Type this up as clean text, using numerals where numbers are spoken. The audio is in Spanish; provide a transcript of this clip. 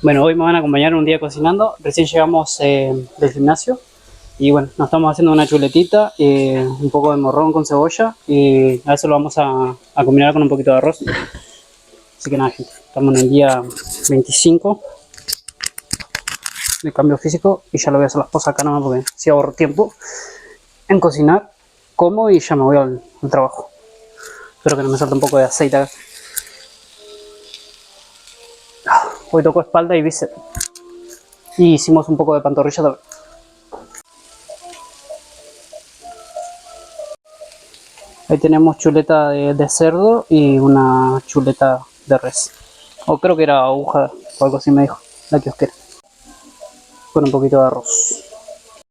Bueno, hoy me van a acompañar un día cocinando. Recién llegamos del gimnasio y bueno, nos estamos haciendo una chuletita, un poco de morrón con cebolla y a eso lo vamos a combinar con un poquito de arroz. Así que nada, gente, estamos en el día 25 de cambio físico y ya lo voy a hacer las cosas acá nomás porque si ahorro tiempo en cocinar, como y ya me voy al trabajo. Espero que no me salte un poco de aceite acá. Hoy tocó espalda y bíceps. Y hicimos un poco de pantorrilla también. Ahí tenemos chuleta de cerdo y una chuleta de res. O creo que era aguja o algo así me dijo la kiosquera. Con un poquito de arroz.